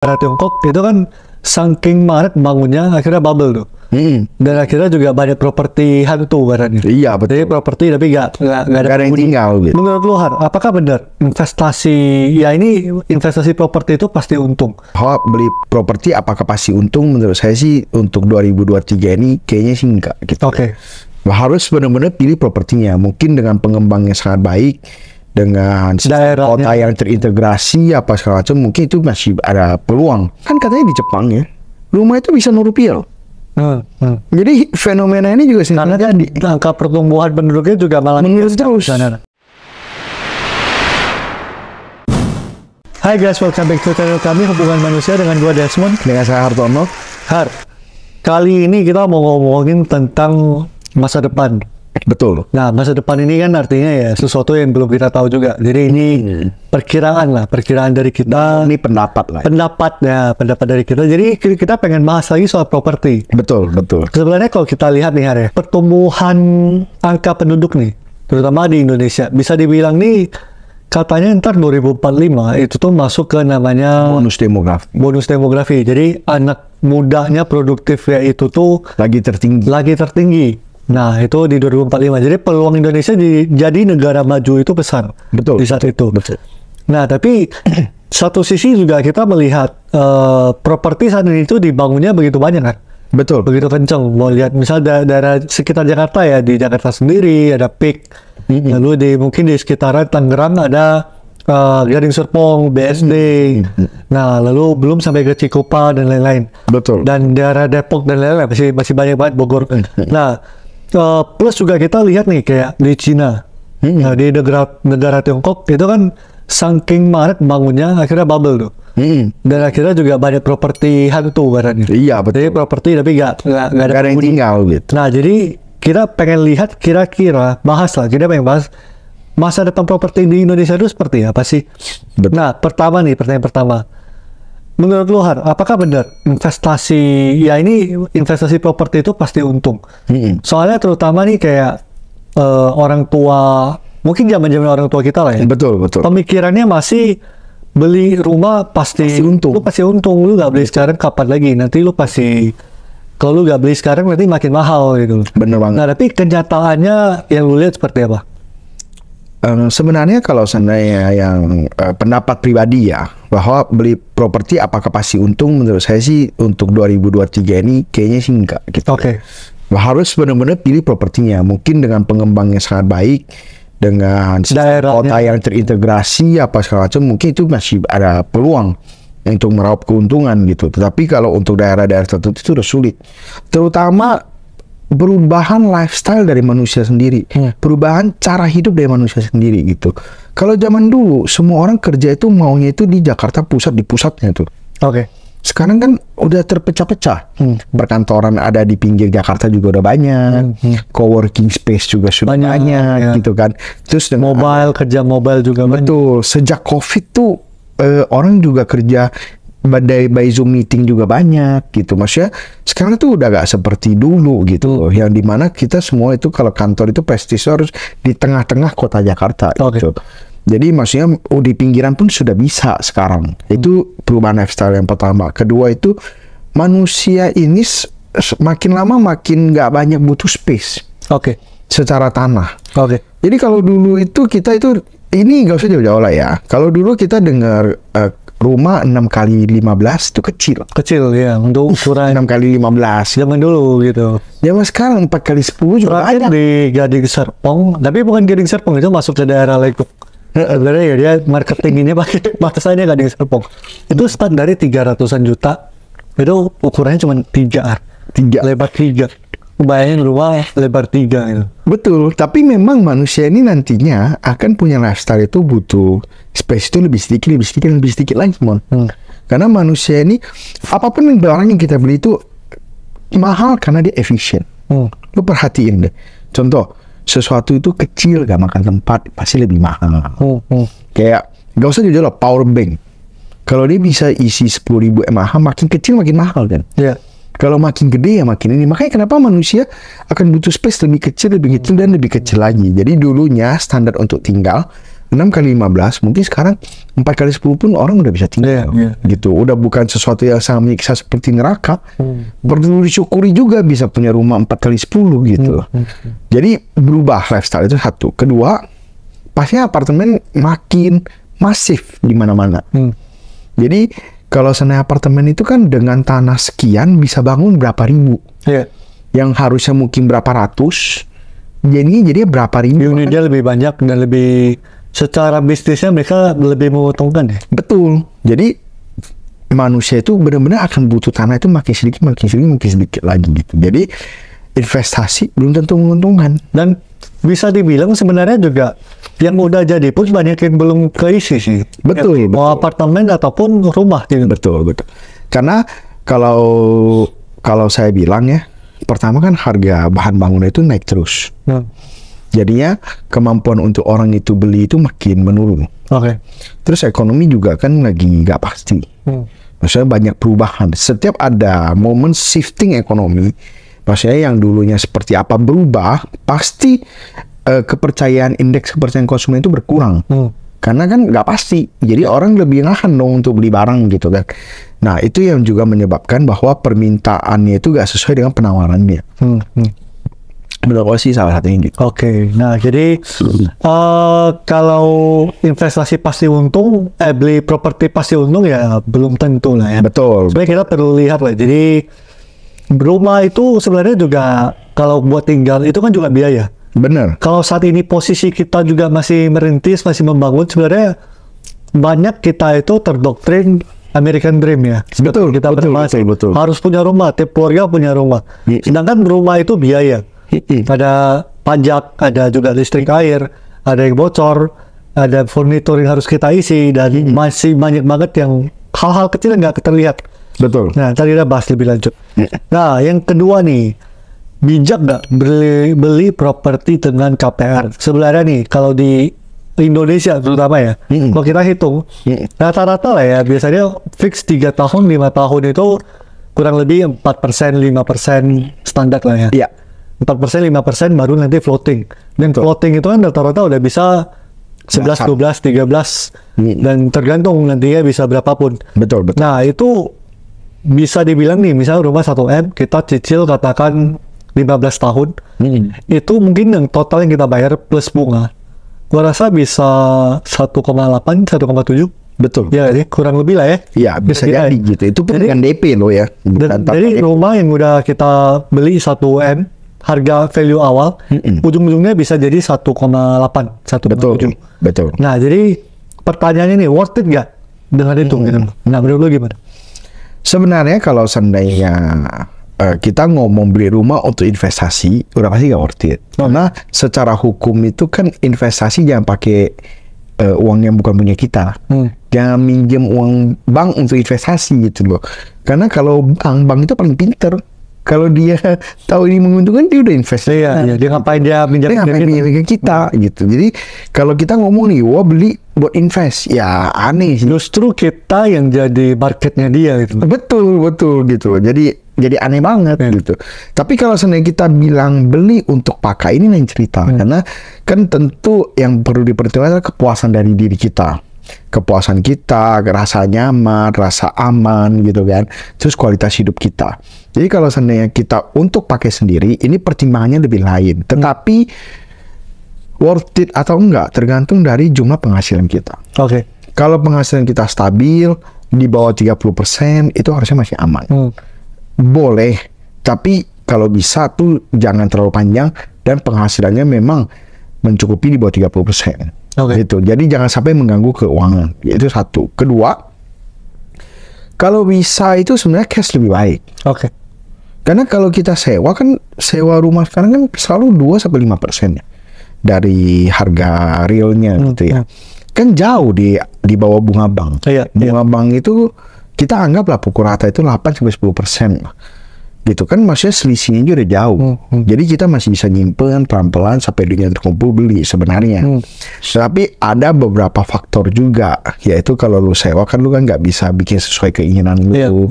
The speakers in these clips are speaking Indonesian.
Negara Tiongkok itu kan saking maret bangunnya akhirnya bubble tuh. Dan akhirnya juga banyak properti hantu barannya. Iya betul. Jadi properti tapi nggak ada yang tinggal gitu. Menurut lu Har, apakah benar investasi investasi properti itu pasti untung? Kalau beli properti apakah pasti untung? Menurut saya sih untuk 2023 ini kayaknya sih enggak gitu. Oke. Harus benar-benar pilih propertinya. Mungkin dengan pengembang yang sangat baik, dengan kota yang terintegrasi apa segala macam, mungkin itu masih ada peluang. Kan katanya di Jepang ya, rumah itu bisa Rp0 loh. Jadi fenomena ini juga karena kan angka pertumbuhan penduduknya juga malah menurut terus. Hai guys, welcome back to channel kami Hubungan Manusia dengan gua Desmond. Dengan saya Hartono. Har, kali ini kita mau ngomongin tentang masa depan. Betul. Nah, masa depan ini kan artinya ya sesuatu yang belum kita tahu juga. Jadi ini perkiraan dari kita. Ini pendapat lah. Pendapat dari kita. Jadi kita pengen bahas lagi soal properti. Betul. Sebenarnya kalau kita lihat nih Har ya, pertumbuhan angka penduduk nih, terutama di Indonesia, bisa dibilang nih katanya ntar 2045 itu tuh masuk ke namanya bonus demografi. Jadi anak mudanya produktif ya itu tuh lagi tertinggi. Nah, itu di 2045. Jadi peluang Indonesia jadi negara maju itu besar. Betul. Di saat itu. Betul. Nah, tapi satu sisi juga kita melihat properti saat ini itu dibangunnya begitu banyak kan? Betul. Begitu kencang. Mau lihat misal daerah sekitar Jakarta ya, di Jakarta sendiri ada PIK. Lalu mungkin di sekitaran Tangerang ada Gading Serpong, BSD. Nah, lalu belum sampai ke Cikupa dan lain-lain. Betul. Dan daerah Depok dan lain-lain masih banyak banget, Bogor. Nah, plus juga kita lihat nih kayak di Cina, nah, di negara Tiongkok itu kan saking maret bangunnya akhirnya bubble tuh. Dan akhirnya juga banyak properti hantu barannya. Iya betul. Jadi properti tapi nggak ada yang tinggal gitu. Nah, jadi kita pengen lihat kita pengen bahas masa depan properti di Indonesia itu seperti apa sih? Betul. Nah, pertanyaan pertama. Menurut lu Har, apakah benar investasi properti itu pasti untung? Soalnya terutama nih kayak orang tua, mungkin zaman orang tua kita lah ya. Betul. Pemikirannya masih beli rumah pasti untung. Lu pasti untung, lu nggak beli sekarang kapan lagi? Nanti lu pasti, kalau lu nggak beli sekarang nanti makin mahal gitu. Bener banget. Nah, tapi kenyataannya yang lu lihat seperti apa? Sebenarnya kalau seandainya yang pendapat pribadi ya, bahwa beli properti apakah pasti untung? Menurut saya sih untuk 2023 ini kayaknya sih enggak gitu. Oke. Harus benar-benar pilih propertinya. Mungkin dengan pengembang yang sangat baik, dengan kota yang terintegrasi apa segala macam, mungkin itu masih ada peluang untuk meraup keuntungan gitu. Tetapi kalau untuk daerah-daerah tertentu itu sudah sulit. Terutama perubahan lifestyle dari manusia sendiri, perubahan cara hidup dari manusia sendiri gitu. Kalau zaman dulu semua orang kerja itu maunya itu di Jakarta pusat, di pusatnya tuh. Oke. Sekarang kan udah terpecah-pecah. Perkantoran ada di pinggir Jakarta juga udah banyak. Coworking space juga sudah banyak gitu kan. Terus dengan kerja mobile juga betul. Sejak COVID tuh orang juga kerja by Zoom meeting juga banyak gitu. Maksudnya sekarang tuh udah gak seperti dulu gitu. Yang dimana kita semua itu kalau kantor itu prestise harus di tengah-tengah kota Jakarta gitu. Jadi maksudnya di pinggiran pun sudah bisa sekarang. Itu perubahan lifestyle yang pertama. Kedua itu manusia ini makin lama makin gak banyak butuh space. Secara tanah. Jadi kalau dulu itu kita itu ini gak usah jauh-jauh lah ya. Kalau dulu kita dengar rumah 6x15 itu kecil ya, untuk ukuran 6x15 zaman dulu gitu. Zaman sekarang 4x10 juga ada di Gading Serpong, tapi bukan Gading Serpong, itu masuk ke daerah Legok. Sebenarnya ya dia marketing ini pakai batasannya Gading Serpong. Itu start dari 300-an juta. Itu ukurannya cuma 3 lebar 3. Bayangin rumah lebar 3 gitu. Betul, tapi memang manusia ini nantinya akan punya lifestyle itu butuh space itu lebih sedikit lagi, Mon. Karena manusia ini apapun barang yang kita beli itu mahal karena dia efisien. Lu perhatiin deh. Contoh, sesuatu itu kecil gak makan tempat pasti lebih mahal. Kayak gak usah jujur lah, power bank. Kalau dia bisa isi 10.000 mAh, makin kecil makin mahal kan. Kalau makin gede ya makin ini. Makanya kenapa manusia akan butuh space lebih kecil dan lebih kecil lagi. Jadi dulunya standar untuk tinggal 6 kali 15 mungkin sekarang 4 kali 10 pun orang udah bisa tinggal. Gitu. Udah bukan sesuatu yang sangat menyiksa seperti neraka. Perlu disyukuri juga bisa punya rumah 4 kali 10 gitu. Jadi berubah lifestyle itu satu. Kedua, pastinya apartemen makin masif di mana-mana. Jadi kalau sebenarnya apartemen itu kan dengan tanah sekian bisa bangun berapa ribu. Yang harusnya mungkin berapa ratus, jadi berapa ribu. Unitnya lebih banyak dan lebih secara bisnisnya mereka lebih menguntungkan ya. Betul. Jadi manusia itu benar-benar akan butuh tanah itu makin sedikit lagi gitu. Jadi investasi belum tentu menguntungkan. Dan bisa dibilang sebenarnya juga yang udah jadi pun banyak yang belum keisi sih. Betul. Mau apartemen ataupun rumah gitu. Betul. Karena kalau saya bilang ya, pertama kan harga bahan bangunan itu naik terus. Jadinya kemampuan untuk orang itu beli itu makin menurun. Terus ekonomi juga kan lagi nggak pasti. Maksudnya banyak perubahan. Setiap ada momen shifting ekonomi, maksudnya yang dulunya seperti apa berubah, pasti kepercayaan indeks kepercayaan konsumen itu berkurang. Karena kan nggak pasti. Jadi orang lebih nahan dong untuk beli barang gitu kan. Nah itu yang juga menyebabkan bahwa permintaannya itu nggak sesuai dengan penawarannya. Menurut sih salah satunya gitu. Nah jadi kalau investasi pasti untung, beli properti pasti untung ya belum tentu lah ya. Betul. Sebenarnya kita perlu lihat lah. Jadi rumah itu sebenarnya juga kalau buat tinggal itu kan juga biaya. Benar. Kalau saat ini posisi kita juga masih merintis, masih membangun, sebenarnya banyak kita itu terdoktrin American Dream ya. Betul. Betul. Harus punya rumah, tiap keluarga punya rumah. Sedangkan rumah itu biaya. Ada pajak, ada juga listrik air, ada yang bocor, ada furnitur yang harus kita isi, dan masih banyak banget yang hal-hal kecil yang nggak terlihat. Betul. Nah, tadi udah bahas lebih lanjut. Nah, yang kedua nih, bijak nggak beli properti dengan KPR? Sebenarnya nih, kalau di Indonesia terutama ya, kalau kita hitung, rata-rata lah ya, biasanya fix 3 tahun, 5 tahun itu kurang lebih 4%, 5% standar lah ya. 4%, 5% baru nanti floating. Dan floating itu kan rata-rata udah bisa 11, 12, 13 dan tergantung nantinya bisa berapapun. Betul. Nah itu bisa dibilang nih, misalnya rumah 1M kita cicil katakan 15 tahun, itu mungkin yang total yang kita bayar plus bunga, gua rasa bisa 1,8, 1,7. Betul. Ya, kurang lebih lah ya. Iya, bisa jadi gitu. Itu pun dengan DP loh ya. Jadi rumah yang udah kita beli 1M harga value awal, ujung-ujungnya bisa jadi 1,8, 1,7. Betul. Nah, jadi pertanyaannya nih, worth it nggak dengan itu? Nah, menurut lu gimana? Sebenarnya kalau seandainya kita ngomong beli rumah untuk investasi, udah pasti nggak worth it. Karena secara hukum itu kan investasi jangan pakai uang yang bukan punya kita. Jangan minjem uang bank untuk investasi gitu loh. Karena kalau bank itu paling pinter. Kalau dia tahu ini menguntungkan, dia udah investasi. Dia ngapain dia minjem ke kita gitu. Jadi kalau kita ngomong nih, wah beli buat invest, ya aneh sih. Justru kita yang jadi marketnya dia gitu. Betul gitu. Jadi aneh banget gitu. Tapi kalau seandainya kita bilang beli untuk pakai, ini lain cerita. Karena kan tentu yang perlu diperhatikan adalah kepuasan dari diri kita. Kepuasan kita, rasa nyaman, rasa aman gitu kan. Terus kualitas hidup kita. Jadi kalau seandainya kita untuk pakai sendiri, ini pertimbangannya lebih lain. Tetapi worth it atau enggak tergantung dari jumlah penghasilan kita. Kalau penghasilan kita stabil di bawah 30%, itu harusnya masih aman. Boleh, tapi kalau bisa tuh jangan terlalu panjang dan penghasilannya memang mencukupi di bawah 30%. Gitu. Jadi jangan sampai mengganggu keuangan. Itu satu. Kedua, kalau bisa itu sebenarnya cash lebih baik. Karena kalau kita sewa kan, sewa rumah sekarang kan selalu 2-5% ya dari harga realnya gitu ya. Kan jauh di bawah bunga bank. Bunga bank itu kita anggaplah pukul rata itu 8-10% gitu kan, maksudnya selisihnya juga udah jauh. Jadi kita masih bisa nyimpen pelan-pelan sampai duitnya terkumpul beli sebenarnya. Tapi ada beberapa faktor juga, yaitu kalau lu sewa kan lu kan nggak bisa bikin sesuai keinginan lu.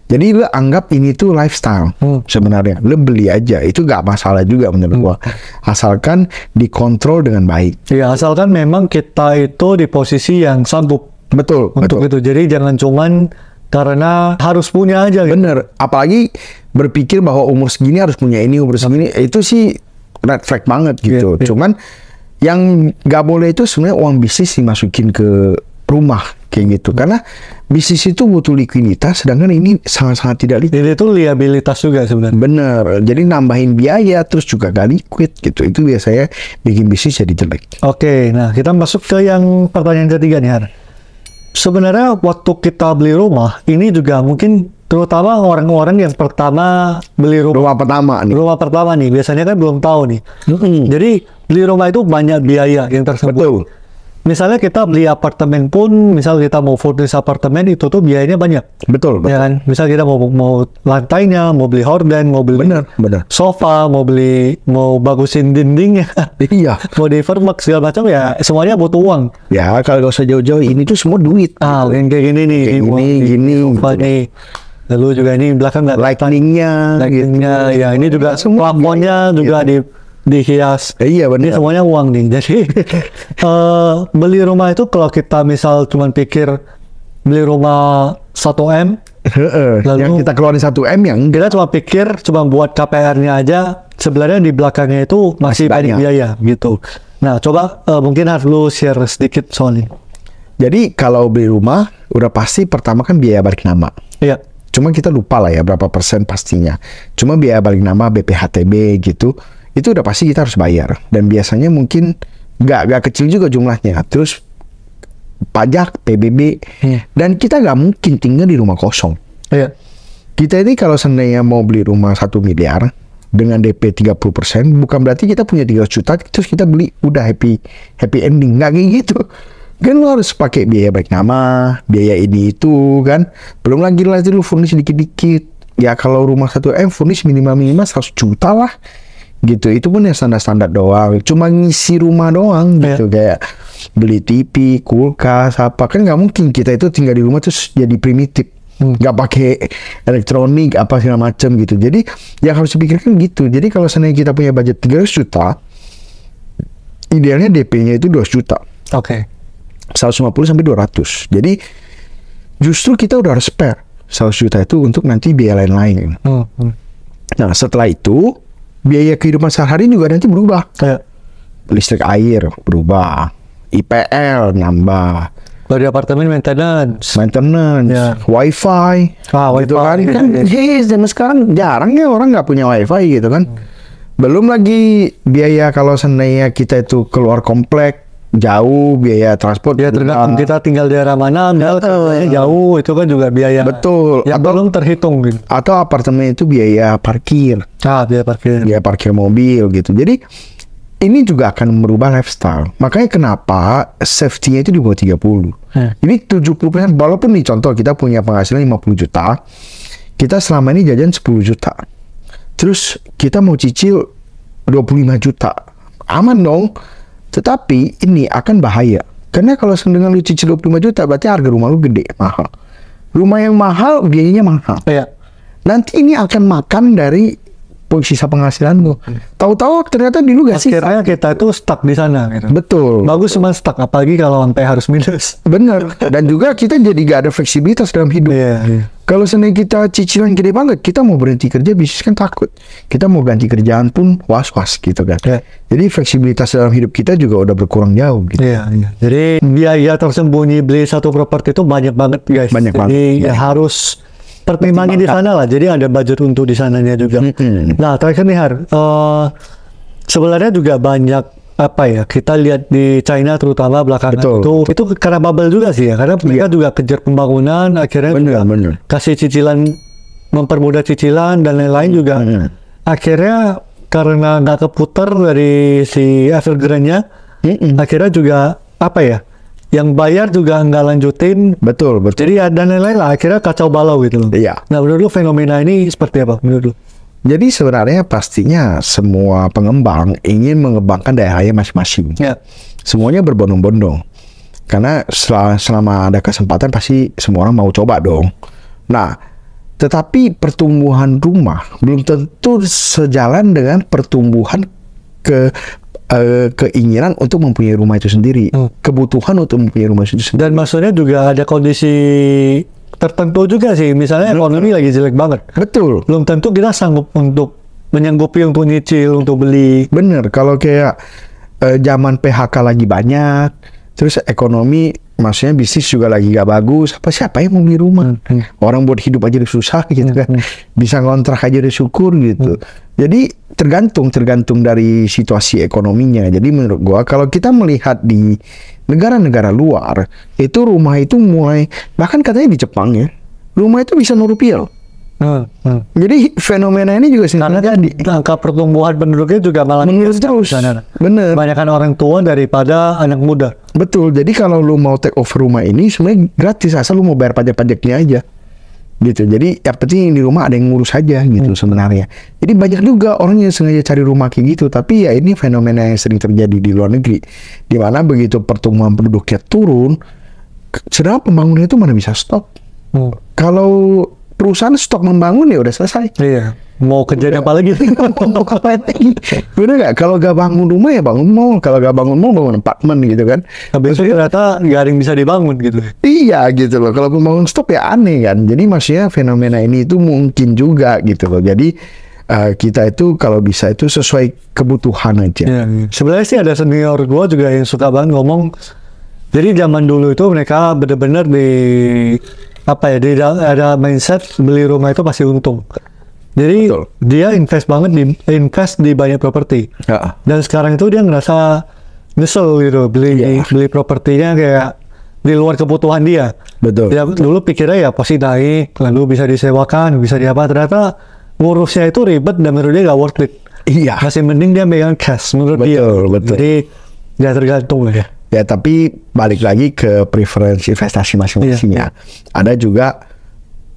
Jadi lu anggap ini tuh lifestyle sebenarnya. Lu beli aja, itu gak masalah juga menurut gua. Asalkan dikontrol dengan baik. Ya, asalkan memang kita itu di posisi yang sanggup Betul, untuk betul. itu. Jadi jangan cuman karena harus punya aja gitu. Bener. Apalagi berpikir bahwa umur segini harus punya ini, umur segini itu sih red flag banget gitu. Iya. Cuman yang nggak boleh itu sebenarnya uang bisnis dimasukin ke rumah kayak gitu. Karena bisnis itu butuh likuiditas, sedangkan ini sangat-sangat tidak liquid. Jadi itu liabilitas juga sebenarnya. Bener. Jadi nambahin biaya terus juga gak liquid gitu. Itu biasanya bikin bisnis jadi jelek. Oke, nah kita masuk ke yang pertanyaan ketiga nih, Har. Sebenarnya waktu kita beli rumah, ini juga mungkin terutama orang-orang yang pertama beli rumah. Rumah pertama nih. Rumah pertama nih, biasanya kan belum tahu nih. Jadi beli rumah itu banyak biaya yang tersebut. Betul. Misalnya kita beli apartemen pun, misal kita mau furnish apartemen itu tuh biayanya banyak. Betul, betul. Ya kan? Misal kita mau lantainya, mau beli horden, mau beli Bener, bener. sofa, mau bagusin dindingnya, Iya. mau di vermak segala macam ya, semuanya butuh uang. Ya kalau gak usah jauh-jauh, ini tuh semua duit. Ah, yang kayak gini nih, Kayak uang gini, sofa gitu. nih. Lalu juga ini belakang nggak Lightningnya, lightingnya, ya ini juga plafonnya juga dihias. Iya Ini benar. semuanya uang nih. Jadi beli rumah itu kalau kita misal cuman pikir beli rumah 1M, Lalu- Yang kita keluarin 1M yang enggak. kita cuma pikir cuma buat KPR-nya aja, sebenarnya di belakangnya itu masih banyak banyak. biaya gitu. Nah, coba mungkin harus lu share sedikit soal ini. Jadi kalau beli rumah udah pasti pertama kan biaya balik nama. Iya. Cuma kita lupa lah ya berapa persen pastinya. Cuma biaya balik nama BPHTB gitu, itu udah pasti kita harus bayar. Dan biasanya mungkin nggak kecil juga jumlahnya. Terus pajak, PBB, dan kita nggak mungkin tinggal di rumah kosong. Iya. Kita ini kalau seandainya mau beli rumah 1 miliar dengan DP 30%, bukan berarti kita punya 3 juta terus kita beli udah happy ending. Nggak kayak gitu. Kan lu harus pakai biaya balik nama, biaya ini itu kan. Belum lagi lu furnish dikit-dikit. Ya kalau rumah 1M furnish minimal 100 juta lah. Gitu. Itu pun ya standar-standar doang. Cuma ngisi rumah doang gitu. Kayak beli TV, kulkas, apa. Kan nggak mungkin kita itu tinggal di rumah terus jadi primitif. Nggak pakai elektronik apa segala macam gitu. Jadi yang harus dipikirkan gitu. Jadi kalau seandainya kita punya budget 300 juta, idealnya DP-nya itu 200 juta. Oke. 150 sampai 200. Jadi justru kita udah harus spare 100 juta itu untuk nanti biaya lain-lain. Nah, setelah itu biaya kehidupan sehari-hari juga nanti berubah. Kayak Listrik air berubah, IPL nambah, kalau di apartemen maintenance. maintenance, wifi, WiFi. gitu kan. Zaman sekarang jarang ya orang nggak punya wifi gitu kan. Belum lagi biaya kalau seandainya kita itu keluar komplek jauh, biaya transport. Ya tergantung kita tinggal di daerah mana, misalnya jauh itu kan juga biaya. Betul. Yang belum terhitung gitu. Atau apartemen itu biaya parkir, Biaya parkir. biaya parkir mobil gitu. Jadi ini juga akan merubah lifestyle. Makanya kenapa safety-nya itu di bawah 30. Jadi 70%, walaupun nih contoh kita punya penghasilan 50 juta, kita selama ini jajan 10 juta. Terus kita mau cicil 25 juta. Aman dong. Tetapi ini akan bahaya. Karena kalau dengan lu cicil 25 juta, berarti harga rumah lu gede, mahal. Rumah yang mahal, biayanya mahal. Iya. Nanti ini akan makan dari sisa penghasilan lu. Tahu-tahu ternyata di lu gak sih? Akhirnya kita itu stuck di sana gitu. Betul. Bagus cuma stuck, apalagi kalau sampai harus minus. Bener. Dan juga kita jadi gak ada fleksibilitas dalam hidup. Iya. Kalau seandainya kita cicilan gede banget, kita mau berhenti kerja bisnis kan takut. Kita mau ganti kerjaan pun was-was gitu kan. Iya. Jadi fleksibilitas dalam hidup kita juga udah berkurang jauh gitu. Iya. Jadi biaya tersembunyi beli satu properti itu banyak banget guys. Banyak Jadi banget. ya harus pertimbangin di sana lah. Jadi ada budget untuk di sananya juga. Nah terakhir nih Har, sebenarnya juga banyak apa ya, kita lihat di China terutama belakangan itu karena bubble juga sih ya, karena mereka juga kejar pembangunan, akhirnya juga kasih cicilan, mempermudah cicilan dan lain-lain juga. Akhirnya karena nggak keputar dari si Evergrande-nya, akhirnya juga apa ya, yang bayar juga nggak lanjutin. Betul. Jadi ada lain-lain lah, akhirnya kacau balau gitu loh. Iya. Nah menurut lu fenomena ini seperti apa menurut lu? Jadi sebenarnya pastinya semua pengembang ingin mengembangkan daerahnya masing-masing. Ya. Semuanya berbondong-bondong. Karena selama ada kesempatan pasti semua orang mau coba dong. Nah, Tetapi pertumbuhan rumah belum tentu sejalan dengan pertumbuhan keinginan untuk mempunyai rumah itu sendiri, kebutuhan untuk mempunyai rumah itu sendiri. Dan maksudnya juga ada kondisi tertentu juga sih, misalnya ekonomi lagi jelek banget. Betul. Belum tentu kita sanggup untuk menyanggupi untuk nyicil, untuk beli. Bener, kalau kayak zaman PHK lagi banyak, terus ekonomi, maksudnya bisnis juga lagi gak bagus, siapa yang mau beli rumah? Orang buat hidup aja udah susah gitu kan, bisa ngontrak aja udah syukur gitu. Jadi tergantung dari situasi ekonominya. Jadi menurut gua kalau kita melihat di negara-negara luar, itu rumah itu mulai, bahkan katanya di Jepang ya, rumah itu bisa Rp0. Jadi fenomena ini juga sebenarnya angka pertumbuhan penduduknya juga malah menurut terus. Bener. Kebanyakan orang tua daripada anak muda. Betul. Jadi kalau lu mau take over rumah ini sebenarnya gratis, asal lu mau bayar pajak-pajaknya aja. Gitu. Jadi yang penting di rumah ada yang ngurus aja gitu sebenarnya. Jadi banyak juga orang yang sengaja cari rumah kayak gitu. Tapi ya ini fenomena yang sering terjadi di luar negeri. Di mana begitu pertumbuhan penduduknya turun, sedangkan pembangunan itu mana bisa stop. Kalau perusahaan stok membangun ya udah selesai. Iya. Mau kejadian apa lagi? Bener nggak? Kalau gak bangun rumah ya bangun mall. Kalau gak bangun mall bangun apartemen gitu kan. Habis itu ternyata nggak ada yang bisa dibangun gitu. Iya gitu loh. Kalau pembangun stop ya aneh kan. Jadi maksudnya fenomena ini itu mungkin juga gitu loh. Jadi kita itu kalau bisa itu sesuai kebutuhan aja. Iya. Sebenarnya sih ada senior gua juga yang suka banget ngomong. Jadi zaman dulu itu mereka benar-benar ada mindset beli rumah itu pasti untung. Jadi Betul. dia invest di banyak properti. Dan sekarang itu dia ngerasa nyesel gitu beli propertinya kayak di luar kebutuhan dia. Betul. Dia dulu pikirnya ya pasti naik, lalu bisa disewakan, bisa diapa. Ternyata ngurusnya itu ribet dan menurut dia gak worth it. Iya. Masih mending dia megang cash menurut dia. Betul. Jadi ya tergantung lah ya. Ya tapi balik lagi ke preferensi investasi masing-masingnya. Ada juga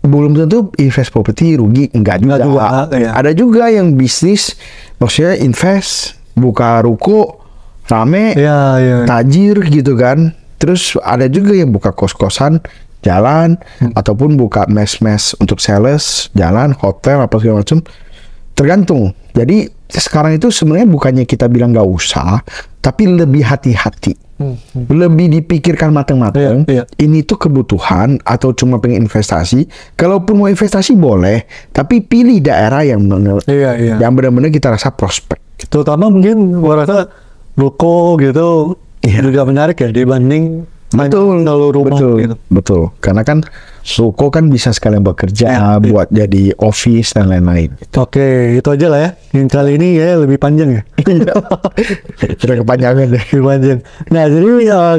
belum tentu invest properti rugi, enggak juga. Ada juga yang bisnis, maksudnya invest, buka ruko, rame, tajir gitu kan. Terus ada juga yang buka kos-kosan, jalan, ataupun buka mes-mes untuk sales, jalan, hotel, apa segala macam. Tergantung. Jadi sekarang itu sebenarnya bukannya kita bilang nggak usah, tapi lebih hati-hati. Lebih dipikirkan matang-matang. Ini tuh kebutuhan atau cuma pengen investasi. Kalaupun mau investasi boleh, tapi pilih daerah yang yang benar-benar kita rasa prospek. Terutama mungkin gua rasa ruko gitu juga menarik ya dibanding Betul. Karena kan ruko kan bisa sekalian bekerja buat jadi office dan lain-lain. Oke, itu aja lah ya. Yang kali ini ya lebih panjang ya. Sudah kepanjangan deh. Nah, jadi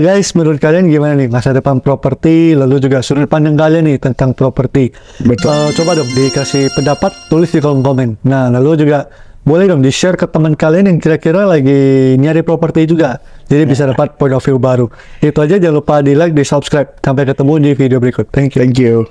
guys, menurut kalian gimana nih masa depan properti, lalu juga sudut pandang kalian nih tentang properti? Betul. Coba dong dikasih pendapat, tulis di kolom komen. Nah, lalu juga boleh dong di-share ke teman kalian yang kira-kira lagi nyari properti juga. Jadi bisa dapat point of view baru. Itu aja, jangan lupa di-like, di-subscribe. Sampai ketemu di video berikut. Thank you.